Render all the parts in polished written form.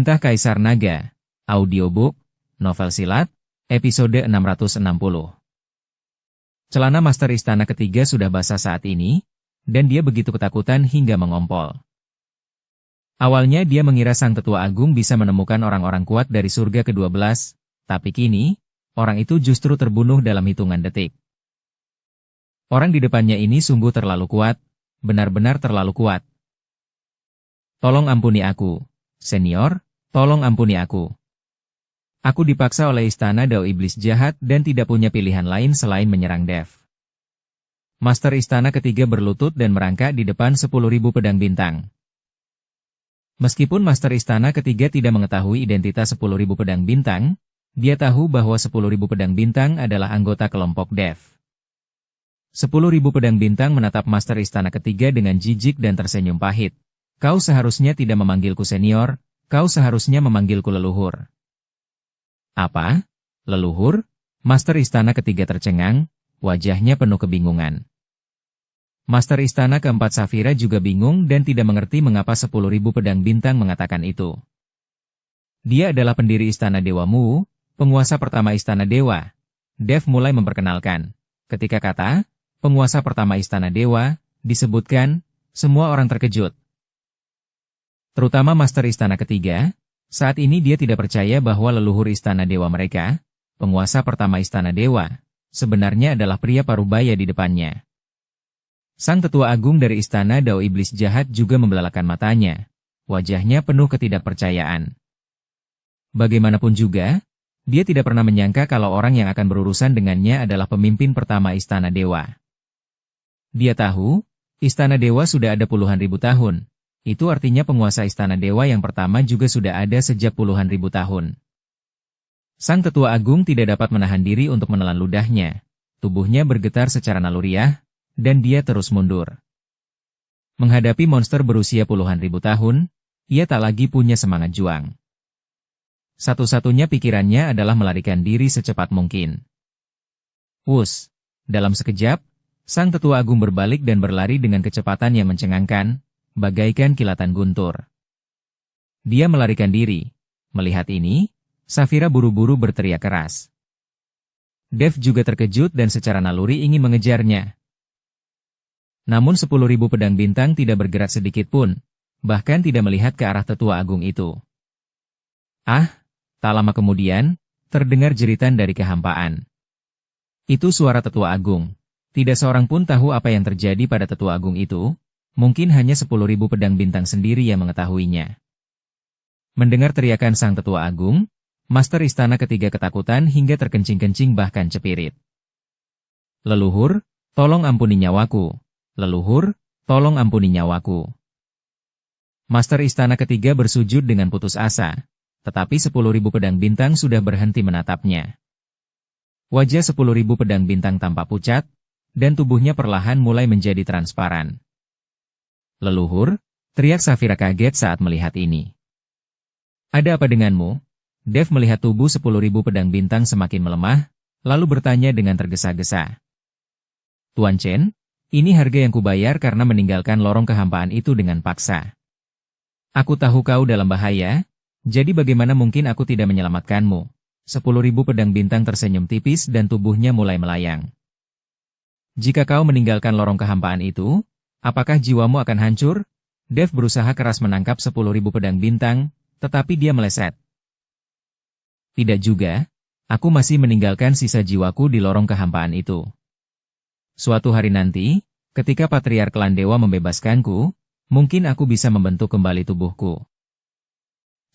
Perintah Kaisar Naga, audiobook, novel silat, episode 660. Celana Master Istana Ketiga sudah basah saat ini, dan dia begitu ketakutan hingga mengompol. Awalnya dia mengira Sang Tetua Agung bisa menemukan orang-orang kuat dari surga ke-12, tapi kini, orang itu justru terbunuh dalam hitungan detik. Orang di depannya ini sungguh terlalu kuat, benar-benar terlalu kuat. Tolong ampuni aku, senior, tolong ampuni aku. Aku dipaksa oleh Istana Dao Iblis Jahat dan tidak punya pilihan lain selain menyerang Dev. Master Istana Ketiga berlutut dan merangkak di depan 10.000 pedang bintang. Meskipun Master Istana Ketiga tidak mengetahui identitas 10.000 pedang bintang, dia tahu bahwa 10.000 pedang bintang adalah anggota kelompok Dev. 10.000 pedang bintang menatap Master Istana Ketiga dengan jijik dan tersenyum pahit. Kau seharusnya tidak memanggilku senior, kau seharusnya memanggilku leluhur. Apa? Leluhur? Master Istana Ketiga tercengang, wajahnya penuh kebingungan. Master Istana Keempat Safira juga bingung dan tidak mengerti mengapa 10.000 pedang bintang mengatakan itu. Dia adalah pendiri Istana Dewa Mu, penguasa pertama Istana Dewa. Dev mulai memperkenalkan. Ketika kata, penguasa pertama Istana Dewa, disebutkan, semua orang terkejut. Terutama Master Istana Ketiga, saat ini dia tidak percaya bahwa leluhur Istana Dewa mereka, penguasa pertama Istana Dewa, sebenarnya adalah pria parubaya di depannya. Sang Tetua Agung dari Istana Dao Iblis Jahat juga membelalakan matanya, wajahnya penuh ketidakpercayaan. Bagaimanapun juga, dia tidak pernah menyangka kalau orang yang akan berurusan dengannya adalah pemimpin pertama Istana Dewa. Dia tahu, Istana Dewa sudah ada puluhan ribu tahun. Itu artinya penguasa Istana Dewa yang pertama juga sudah ada sejak puluhan ribu tahun. Sang Tetua Agung tidak dapat menahan diri untuk menelan ludahnya. Tubuhnya bergetar secara naluriah, dan dia terus mundur. Menghadapi monster berusia puluhan ribu tahun, ia tak lagi punya semangat juang. Satu-satunya pikirannya adalah melarikan diri secepat mungkin. Wus! Dalam sekejap, Sang Tetua Agung berbalik dan berlari dengan kecepatan yang mencengangkan, bagaikan kilatan guntur. Dia melarikan diri. Melihat ini, Safira buru-buru berteriak keras. Dev juga terkejut dan secara naluri ingin mengejarnya. Namun 10.000 pedang bintang tidak bergerak sedikit pun, bahkan tidak melihat ke arah Tetua Agung itu. Ah, tak lama kemudian, terdengar jeritan dari kehampaan. Itu suara Tetua Agung. Tidak seorang pun tahu apa yang terjadi pada Tetua Agung itu. Mungkin hanya 10.000 pedang bintang sendiri yang mengetahuinya. Mendengar teriakan Sang Tetua Agung, Master Istana Ketiga ketakutan hingga terkencing-kencing bahkan cepirit. Leluhur, tolong ampuni nyawaku. Leluhur, tolong ampuni nyawaku. Master Istana Ketiga bersujud dengan putus asa, tetapi 10.000 pedang bintang sudah berhenti menatapnya. Wajah 10.000 pedang bintang tampak pucat, dan tubuhnya perlahan mulai menjadi transparan. Leluhur, teriak Safira kaget saat melihat ini. Ada apa denganmu? Dev melihat tubuh 10.000 pedang bintang semakin melemah, lalu bertanya dengan tergesa-gesa. Tuan Chen, ini harga yang kubayar karena meninggalkan lorong kehampaan itu dengan paksa. Aku tahu kau dalam bahaya, jadi bagaimana mungkin aku tidak menyelamatkanmu? 10.000 pedang bintang tersenyum tipis dan tubuhnya mulai melayang. Jika kau meninggalkan lorong kehampaan itu, apakah jiwamu akan hancur? Dev berusaha keras menangkap 10.000 pedang bintang, tetapi dia meleset. Tidak juga, aku masih meninggalkan sisa jiwaku di lorong kehampaan itu. Suatu hari nanti, ketika Patriark Klan Dewa membebaskanku, mungkin aku bisa membentuk kembali tubuhku.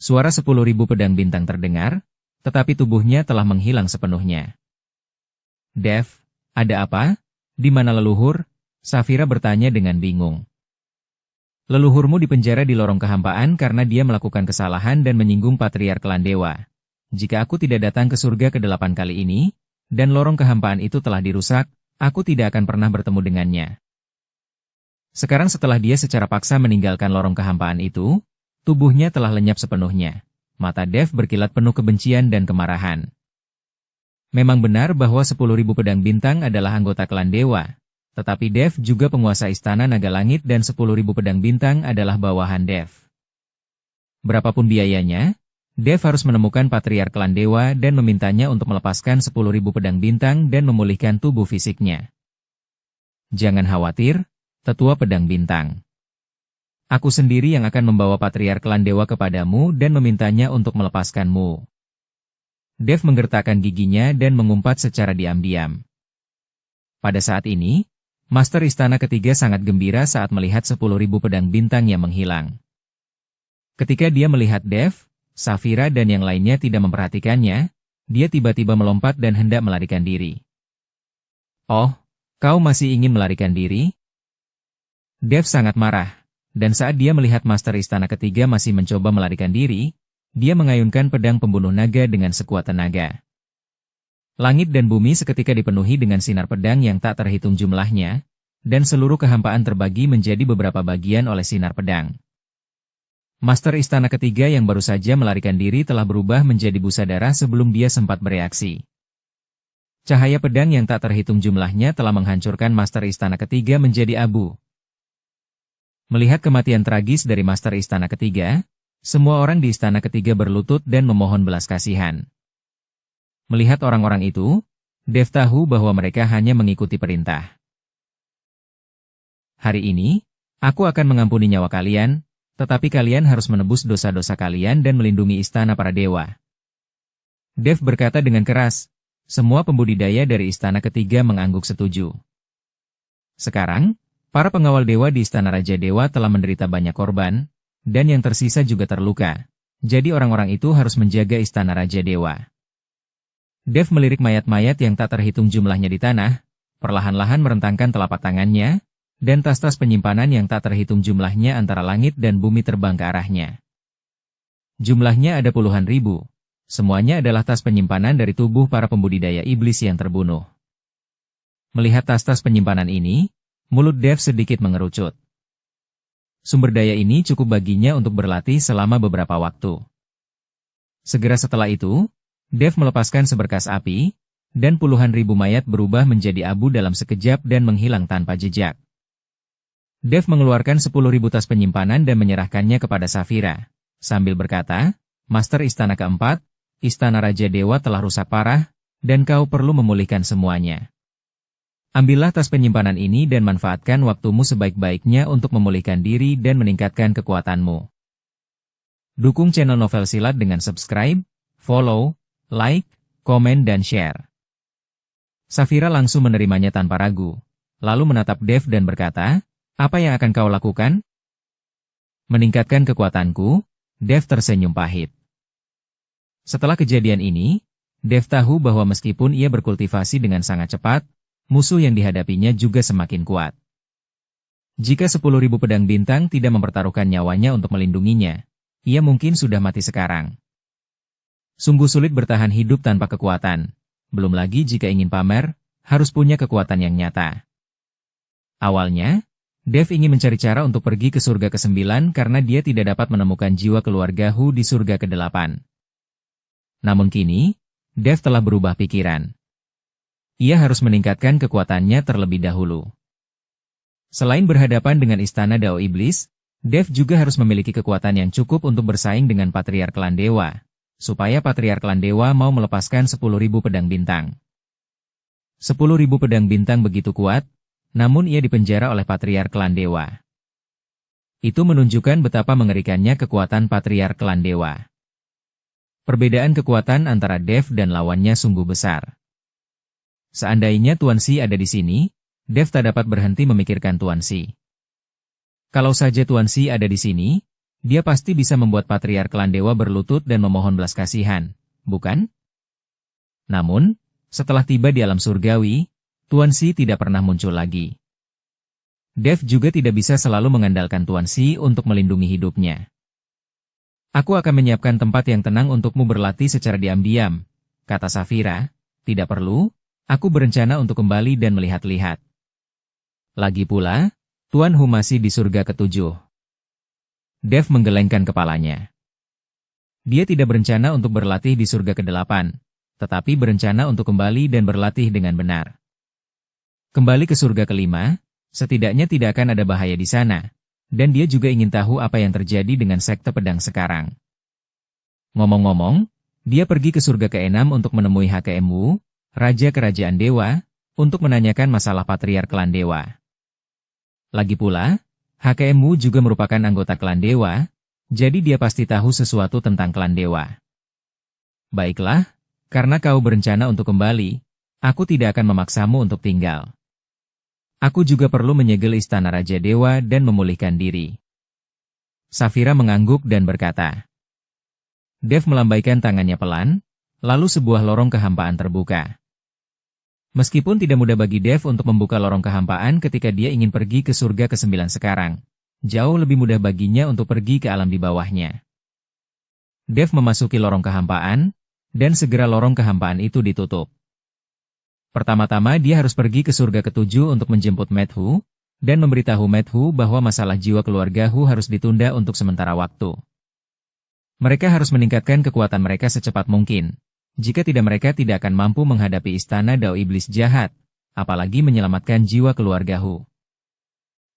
Suara 10.000 pedang bintang terdengar, tetapi tubuhnya telah menghilang sepenuhnya. Dev, ada apa? Di mana leluhur? Safira bertanya dengan bingung. Leluhurmu dipenjara di lorong kehampaan karena dia melakukan kesalahan dan menyinggung Patriark Klan Dewa. Jika aku tidak datang ke surga ke-8 kali ini, dan lorong kehampaan itu telah dirusak, aku tidak akan pernah bertemu dengannya. Sekarang setelah dia secara paksa meninggalkan lorong kehampaan itu, tubuhnya telah lenyap sepenuhnya. Mata Dev berkilat penuh kebencian dan kemarahan. Memang benar bahwa 10.000 pedang bintang adalah anggota Klan Dewa. Tetapi Dev juga penguasa Istana Naga Langit dan 10.000 pedang bintang adalah bawahan Dev. Berapapun biayanya, Dev harus menemukan patriark klan dewa dan memintanya untuk melepaskan 10.000 pedang bintang dan memulihkan tubuh fisiknya. Jangan khawatir, tetua pedang bintang. Aku sendiri yang akan membawa patriark klan dewa kepadamu dan memintanya untuk melepaskanmu. Dev menggertakkan giginya dan mengumpat secara diam-diam. Pada saat ini, Master Istana Ketiga sangat gembira saat melihat 10.000 pedang bintang yang menghilang. Ketika dia melihat Dev, Saphira dan yang lainnya tidak memperhatikannya, dia tiba-tiba melompat dan hendak melarikan diri. Oh, kau masih ingin melarikan diri? Dev sangat marah, dan saat dia melihat Master Istana Ketiga masih mencoba melarikan diri, dia mengayunkan pedang pembunuh naga dengan sekuat tenaga. Langit dan bumi seketika dipenuhi dengan sinar pedang yang tak terhitung jumlahnya, dan seluruh kehampaan terbagi menjadi beberapa bagian oleh sinar pedang. Master Istana Ketiga yang baru saja melarikan diri telah berubah menjadi busa darah sebelum dia sempat bereaksi. Cahaya pedang yang tak terhitung jumlahnya telah menghancurkan Master Istana Ketiga menjadi abu. Melihat kematian tragis dari Master Istana Ketiga, semua orang di Istana Ketiga berlutut dan memohon belas kasihan. Melihat orang-orang itu, Dev tahu bahwa mereka hanya mengikuti perintah. Hari ini, aku akan mengampuni nyawa kalian, tetapi kalian harus menebus dosa-dosa kalian dan melindungi istana para dewa. Dev berkata dengan keras. Semua pembudidaya dari Istana Ketiga mengangguk setuju. Sekarang, para pengawal dewa di Istana Raja Dewa telah menderita banyak korban, dan yang tersisa juga terluka. Jadi orang-orang itu harus menjaga Istana Raja Dewa. Dev melirik mayat-mayat yang tak terhitung jumlahnya di tanah, perlahan-lahan merentangkan telapak tangannya, dan tas-tas penyimpanan yang tak terhitung jumlahnya antara langit dan bumi terbang ke arahnya. Jumlahnya ada puluhan ribu. Semuanya adalah tas penyimpanan dari tubuh para pembudidaya iblis yang terbunuh. Melihat tas-tas penyimpanan ini, mulut Dev sedikit mengerucut. Sumber daya ini cukup baginya untuk berlatih selama beberapa waktu. Segera setelah itu, Dev melepaskan seberkas api, dan puluhan ribu mayat berubah menjadi abu dalam sekejap dan menghilang tanpa jejak. Dev mengeluarkan 10.000 tas penyimpanan dan menyerahkannya kepada Saphira, sambil berkata, Master Istana Keempat, Istana Raja Dewa telah rusak parah, dan kau perlu memulihkan semuanya. Ambillah tas penyimpanan ini dan manfaatkan waktumu sebaik-baiknya untuk memulihkan diri dan meningkatkan kekuatanmu. Dukung channel Novel Silat dengan subscribe, follow, like, komen dan share. Saphira langsung menerimanya tanpa ragu, lalu menatap Dev dan berkata, apa yang akan kau lakukan? Meningkatkan kekuatanku, Dev tersenyum pahit. Setelah kejadian ini, Dev tahu bahwa meskipun ia berkultivasi dengan sangat cepat, musuh yang dihadapinya juga semakin kuat. Jika 10.000 pedang bintang tidak mempertaruhkan nyawanya untuk melindunginya, ia mungkin sudah mati sekarang. Sungguh sulit bertahan hidup tanpa kekuatan, belum lagi jika ingin pamer, harus punya kekuatan yang nyata. Awalnya, Dev ingin mencari cara untuk pergi ke surga ke-9 karena dia tidak dapat menemukan jiwa keluarga Hu di surga ke-8. Namun kini, Dev telah berubah pikiran. Ia harus meningkatkan kekuatannya terlebih dahulu. Selain berhadapan dengan Istana Dao Iblis, Dev juga harus memiliki kekuatan yang cukup untuk bersaing dengan Patriark Klan Dewa, supaya Patriark Klan Dewa mau melepaskan 10.000 pedang bintang. 10.000 pedang bintang begitu kuat, namun ia dipenjara oleh Patriark Klan Dewa. Itu menunjukkan betapa mengerikannya kekuatan Patriark Klan Dewa. Perbedaan kekuatan antara Dev dan lawannya sungguh besar. Seandainya Tuan Xi ada di sini, Dev tak dapat berhenti memikirkan Tuan Xi. Kalau saja Tuan Xi ada di sini, dia pasti bisa membuat Patriark Klan Dewa berlutut dan memohon belas kasihan, bukan? Namun, setelah tiba di alam surgawi, Tuan Xi tidak pernah muncul lagi. Dev juga tidak bisa selalu mengandalkan Tuan Xi untuk melindungi hidupnya. Aku akan menyiapkan tempat yang tenang untukmu berlatih secara diam-diam, kata Saphira. Tidak perlu, aku berencana untuk kembali dan melihat-lihat. Lagi pula, Tuan Hu masih di surga ke-7. Dev menggelengkan kepalanya. Dia tidak berencana untuk berlatih di surga ke-8, tetapi berencana untuk kembali dan berlatih dengan benar. Kembali ke surga ke-5, setidaknya tidak akan ada bahaya di sana, dan dia juga ingin tahu apa yang terjadi dengan sekte pedang sekarang. Ngomong-ngomong, dia pergi ke surga ke-6 untuk menemui HKM Wu, Raja Kerajaan Dewa, untuk menanyakan masalah patriark klan Dewa. Lagi pula, HKM Wu juga merupakan anggota klan Dewa, jadi dia pasti tahu sesuatu tentang klan Dewa. Baiklah, karena kau berencana untuk kembali, aku tidak akan memaksamu untuk tinggal. Aku juga perlu menyegel istana Raja Dewa dan memulihkan diri. Safira mengangguk dan berkata. Dev melambaikan tangannya pelan, lalu sebuah lorong kehampaan terbuka. Meskipun tidak mudah bagi Dev untuk membuka lorong kehampaan ketika dia ingin pergi ke surga ke-9 sekarang, jauh lebih mudah baginya untuk pergi ke alam di bawahnya. Dev memasuki lorong kehampaan, dan segera lorong kehampaan itu ditutup. Pertama-tama dia harus pergi ke surga ke-7 untuk menjemput Medhu, dan memberitahu Medhu bahwa masalah jiwa keluarga Hu harus ditunda untuk sementara waktu. Mereka harus meningkatkan kekuatan mereka secepat mungkin. Jika tidak mereka tidak akan mampu menghadapi istana Dao Iblis jahat, apalagi menyelamatkan jiwa keluarga Hu.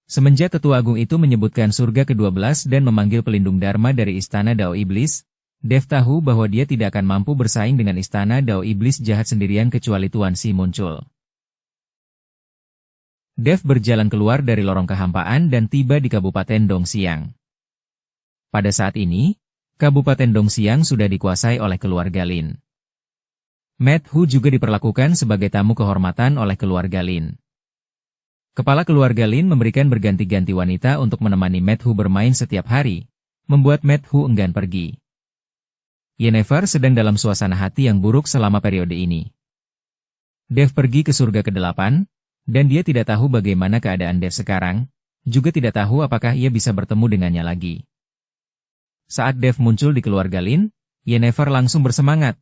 Semenjak Tetua Agung itu menyebutkan surga ke-12 dan memanggil pelindung Dharma dari istana Dao Iblis, Dev tahu bahwa dia tidak akan mampu bersaing dengan istana Dao Iblis jahat sendirian kecuali Tuan Si muncul. Dev berjalan keluar dari lorong kehampaan dan tiba di Kabupaten Dongxiang. Pada saat ini, Kabupaten Dongxiang sudah dikuasai oleh keluarga Lin. Medhu juga diperlakukan sebagai tamu kehormatan oleh keluarga Lin. Kepala keluarga Lin memberikan berganti-ganti wanita untuk menemani Medhu bermain setiap hari, membuat Medhu enggan pergi. Yennefer sedang dalam suasana hati yang buruk selama periode ini. Dev pergi ke surga ke-8, dan dia tidak tahu bagaimana keadaan Dev sekarang, juga tidak tahu apakah ia bisa bertemu dengannya lagi. Saat Dev muncul di keluarga Lin, Yennefer langsung bersemangat.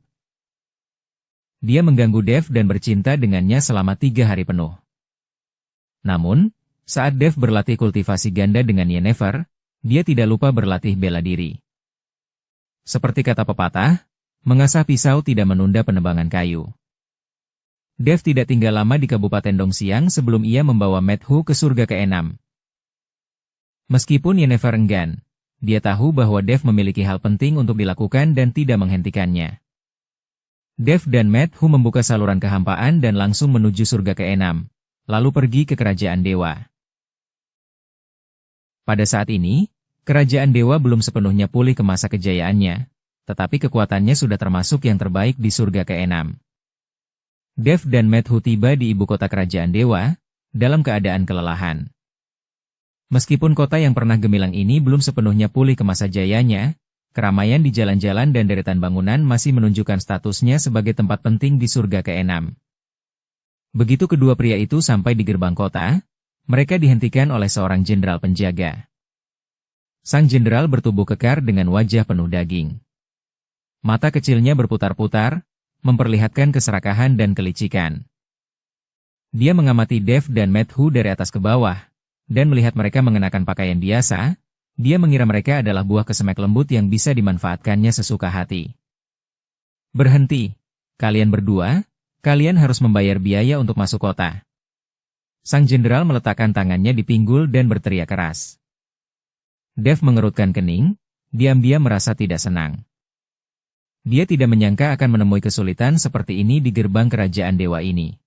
Dia mengganggu Dev dan bercinta dengannya selama 3 hari penuh. Namun, saat Dev berlatih kultivasi ganda dengan Yennefer, dia tidak lupa berlatih bela diri. Seperti kata pepatah, mengasah pisau tidak menunda penebangan kayu. Dev tidak tinggal lama di Kabupaten Dongxiang sebelum ia membawa Medhu ke surga ke-6. Meskipun Yennefer enggan, dia tahu bahwa Dev memiliki hal penting untuk dilakukan dan tidak menghentikannya. Dev dan Medhu membuka saluran kehampaan dan langsung menuju surga ke-6, lalu pergi ke kerajaan dewa. Pada saat ini, kerajaan dewa belum sepenuhnya pulih ke masa kejayaannya, tetapi kekuatannya sudah termasuk yang terbaik di surga ke-6. Dev dan Medhu tiba di ibu kota kerajaan dewa, dalam keadaan kelelahan. Meskipun kota yang pernah gemilang ini belum sepenuhnya pulih ke masa jayanya, keramaian di jalan-jalan dan deretan bangunan masih menunjukkan statusnya sebagai tempat penting di surga ke-6. Begitu kedua pria itu sampai di gerbang kota, mereka dihentikan oleh seorang jenderal penjaga. Sang jenderal bertubuh kekar dengan wajah penuh daging. Mata kecilnya berputar-putar, memperlihatkan keserakahan dan kelicikan. Dia mengamati Dev dan Medhu dari atas ke bawah, dan melihat mereka mengenakan pakaian biasa, dia mengira mereka adalah buah kesemek lembut yang bisa dimanfaatkannya sesuka hati. Berhenti, kalian berdua, kalian harus membayar biaya untuk masuk kota. Sang jenderal meletakkan tangannya di pinggul dan berteriak keras. Dev mengerutkan kening, diam-diam merasa tidak senang. Dia tidak menyangka akan menemui kesulitan seperti ini di gerbang kerajaan dewa ini.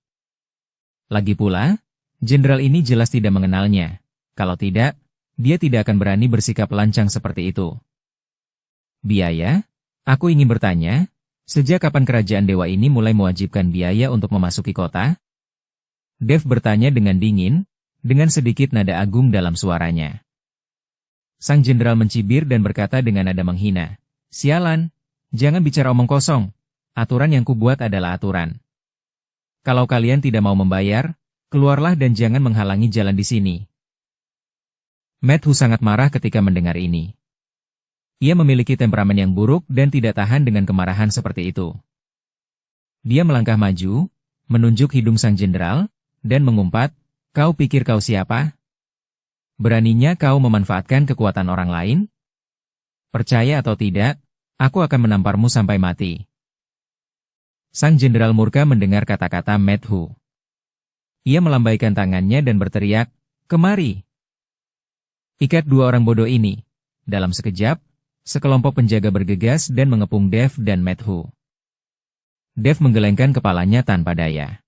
Lagi pula, jenderal ini jelas tidak mengenalnya. Kalau tidak, dia tidak akan berani bersikap lancang seperti itu. Biaya? Aku ingin bertanya, sejak kapan kerajaan dewa ini mulai mewajibkan biaya untuk memasuki kota? Dev bertanya dengan dingin, dengan sedikit nada agung dalam suaranya. Sang jenderal mencibir dan berkata dengan nada menghina, "Sialan, jangan bicara omong kosong. Aturan yang kubuat adalah aturan. Kalau kalian tidak mau membayar, keluarlah dan jangan menghalangi jalan di sini." Medhu sangat marah ketika mendengar ini. Ia memiliki temperamen yang buruk dan tidak tahan dengan kemarahan seperti itu. Dia melangkah maju, menunjuk hidung sang jenderal, dan mengumpat, "Kau pikir kau siapa? Beraninya kau memanfaatkan kekuatan orang lain? Percaya atau tidak, aku akan menamparmu sampai mati." Sang jenderal murka mendengar kata-kata Medhu. Ia melambaikan tangannya dan berteriak, "Kemari! Ikat dua orang bodoh ini." Dalam sekejap, sekelompok penjaga bergegas dan mengepung Dev dan Methu. Dev menggelengkan kepalanya tanpa daya.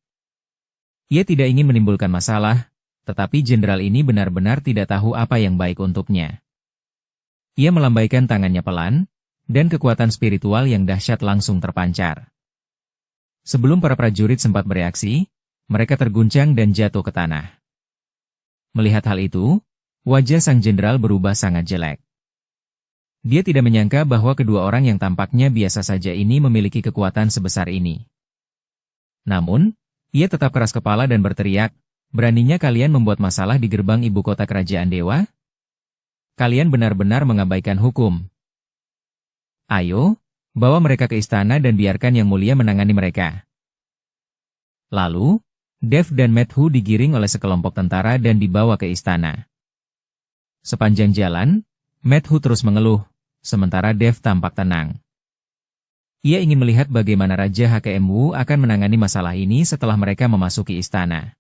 Ia tidak ingin menimbulkan masalah, tetapi jenderal ini benar-benar tidak tahu apa yang baik untuknya. Ia melambaikan tangannya pelan, dan kekuatan spiritual yang dahsyat langsung terpancar. Sebelum para prajurit sempat bereaksi, mereka terguncang dan jatuh ke tanah. Melihat hal itu, wajah sang jenderal berubah sangat jelek. Dia tidak menyangka bahwa kedua orang yang tampaknya biasa saja ini memiliki kekuatan sebesar ini. Namun, ia tetap keras kepala dan berteriak, "Beraninya kalian membuat masalah di gerbang ibu kota kerajaan dewa? Kalian benar-benar mengabaikan hukum. Ayo, bawa mereka ke istana dan biarkan Yang Mulia menangani mereka." Lalu, Dev dan Methu digiring oleh sekelompok tentara dan dibawa ke istana. Sepanjang jalan, Methu terus mengeluh, sementara Dev tampak tenang. Ia ingin melihat bagaimana Raja HKMU akan menangani masalah ini setelah mereka memasuki istana.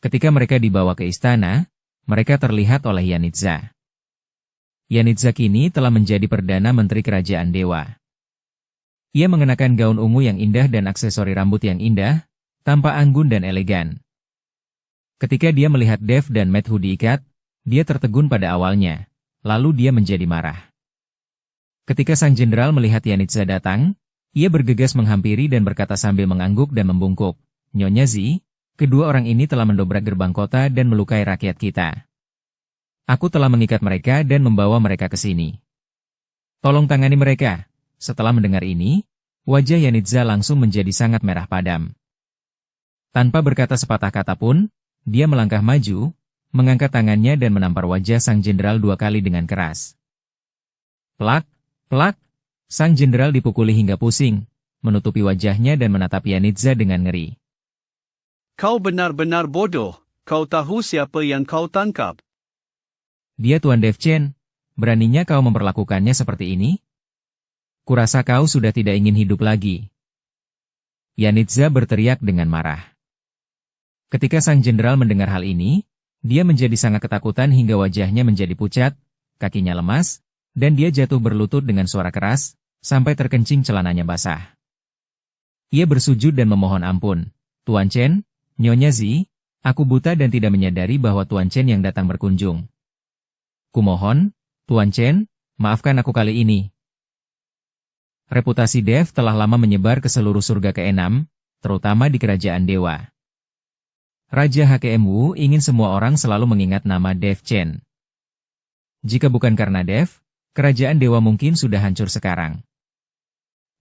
Ketika mereka dibawa ke istana, mereka terlihat oleh Yanitza. Yanitza kini telah menjadi Perdana Menteri Kerajaan Dewa. Ia mengenakan gaun ungu yang indah dan aksesori rambut yang indah, tampak anggun dan elegan. Ketika dia melihat Dev dan Methu diikat, dia tertegun pada awalnya, lalu dia menjadi marah. Ketika sang jenderal melihat Yanitza datang, ia bergegas menghampiri dan berkata sambil mengangguk dan membungkuk, "Nyonya Zi, kedua orang ini telah mendobrak gerbang kota dan melukai rakyat kita. Aku telah mengikat mereka dan membawa mereka ke sini. Tolong tangani mereka." Setelah mendengar ini, wajah Yanitza langsung menjadi sangat merah padam. Tanpa berkata sepatah kata pun, dia melangkah maju, mengangkat tangannya dan menampar wajah sang jenderal 2 kali dengan keras. Plak, plak, sang jenderal dipukuli hingga pusing, menutupi wajahnya dan menatap Yanitza dengan ngeri. "Kau benar-benar bodoh, kau tahu siapa yang kau tangkap?" "Dia Tuan Dev Chen, beraninya kau memperlakukannya seperti ini? Kurasa kau sudah tidak ingin hidup lagi." Yanitza berteriak dengan marah. Ketika sang jenderal mendengar hal ini, dia menjadi sangat ketakutan hingga wajahnya menjadi pucat, kakinya lemas, dan dia jatuh berlutut dengan suara keras, sampai terkencing celananya basah. Ia bersujud dan memohon ampun, "Tuan Chen, Nyonya Zi, aku buta dan tidak menyadari bahwa Tuan Chen yang datang berkunjung. Kumohon, Tuan Chen, maafkan aku kali ini." Reputasi Dev telah lama menyebar ke seluruh surga ke-6, terutama di kerajaan dewa. Raja HKMU ingin semua orang selalu mengingat nama Dev Chen. Jika bukan karena Dev, kerajaan dewa mungkin sudah hancur sekarang.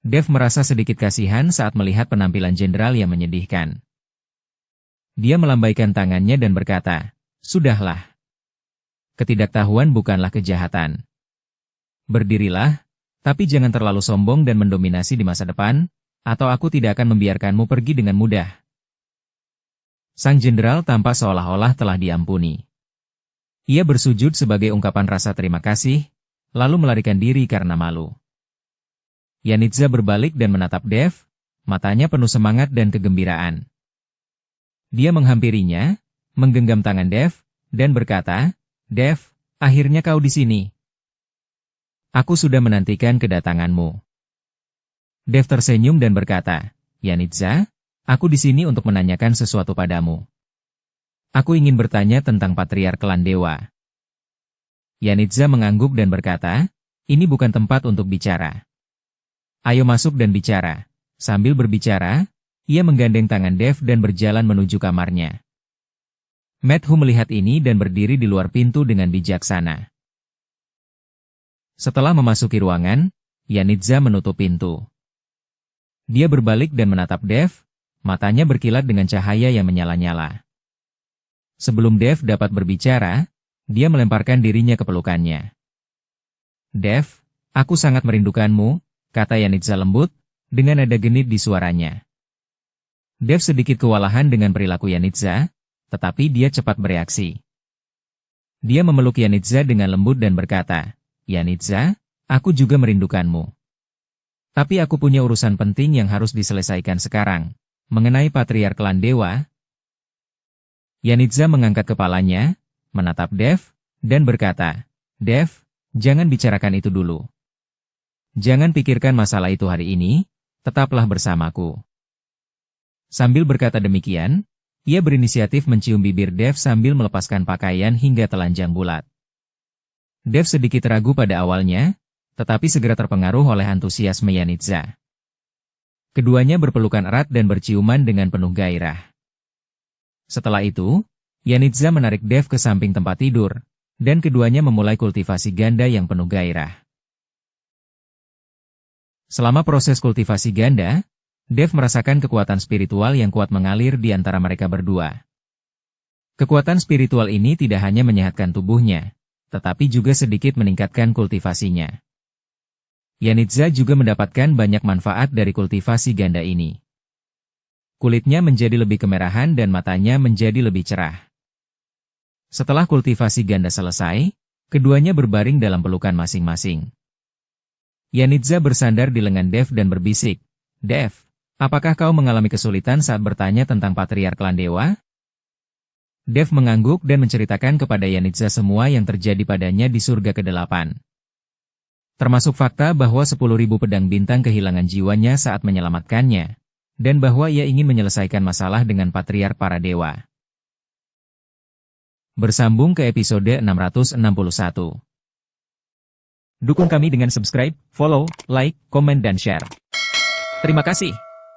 Dev merasa sedikit kasihan saat melihat penampilan jenderal yang menyedihkan. Dia melambaikan tangannya dan berkata, "Sudahlah. Ketidaktahuan bukanlah kejahatan. Berdirilah, tapi jangan terlalu sombong dan mendominasi di masa depan, atau aku tidak akan membiarkanmu pergi dengan mudah." Sang jenderal tampak seolah-olah telah diampuni. Ia bersujud sebagai ungkapan rasa terima kasih, lalu melarikan diri karena malu. Yanitza berbalik dan menatap Dev, matanya penuh semangat dan kegembiraan. Dia menghampirinya, menggenggam tangan Dev, dan berkata, "Dev, akhirnya kau di sini. Aku sudah menantikan kedatanganmu." Dev tersenyum dan berkata, "Yanitza, aku di sini untuk menanyakan sesuatu padamu. Aku ingin bertanya tentang patriark klan dewa." Yanitza mengangguk dan berkata, "Ini bukan tempat untuk bicara. Ayo masuk dan bicara." Sambil berbicara, ia menggandeng tangan Dev dan berjalan menuju kamarnya. Methu melihat ini dan berdiri di luar pintu dengan bijaksana. Setelah memasuki ruangan, Yanitza menutup pintu. Dia berbalik dan menatap Dev, matanya berkilat dengan cahaya yang menyala-nyala. Sebelum Dev dapat berbicara, dia melemparkan dirinya ke pelukannya. "Dev, aku sangat merindukanmu," kata Yanitza lembut, dengan nada genit di suaranya. Dev sedikit kewalahan dengan perilaku Yanitza, tetapi dia cepat bereaksi. Dia memeluk Yanitza dengan lembut dan berkata, "Yanitza, aku juga merindukanmu. Tapi aku punya urusan penting yang harus diselesaikan sekarang. Mengenai patriark klan dewa." Yanitza mengangkat kepalanya, menatap Dev, dan berkata, "Dev, Jangan bicarakan itu dulu. Jangan pikirkan masalah itu hari ini, tetaplah bersamaku. Sambil berkata demikian, ia berinisiatif mencium bibir Dev sambil melepaskan pakaian hingga telanjang bulat. Dev sedikit ragu pada awalnya, tetapi segera terpengaruh oleh antusiasme Yanitza. Keduanya berpelukan erat dan berciuman dengan penuh gairah. Setelah itu, Yanitza menarik Dev ke samping tempat tidur, dan keduanya memulai kultivasi ganda yang penuh gairah. Selama proses kultivasi ganda, Dev merasakan kekuatan spiritual yang kuat mengalir di antara mereka berdua. Kekuatan spiritual ini tidak hanya menyehatkan tubuhnya, tetapi juga sedikit meningkatkan kultivasinya. Yanitza juga mendapatkan banyak manfaat dari kultivasi ganda ini. Kulitnya menjadi lebih kemerahan dan matanya menjadi lebih cerah. Setelah kultivasi ganda selesai, keduanya berbaring dalam pelukan masing-masing. Yanitza bersandar di lengan Dev dan berbisik, "Dev, apakah kau mengalami kesulitan saat bertanya tentang patriark klan dewa?" Dev mengangguk dan menceritakan kepada Yanitza semua yang terjadi padanya di surga ke-8. Termasuk fakta bahwa 10.000 pedang bintang kehilangan jiwanya saat menyelamatkannya, dan bahwa ia ingin menyelesaikan masalah dengan patriark para dewa. Bersambung ke episode 661. Dukung kami dengan subscribe, follow, like, komen dan share. Terima kasih.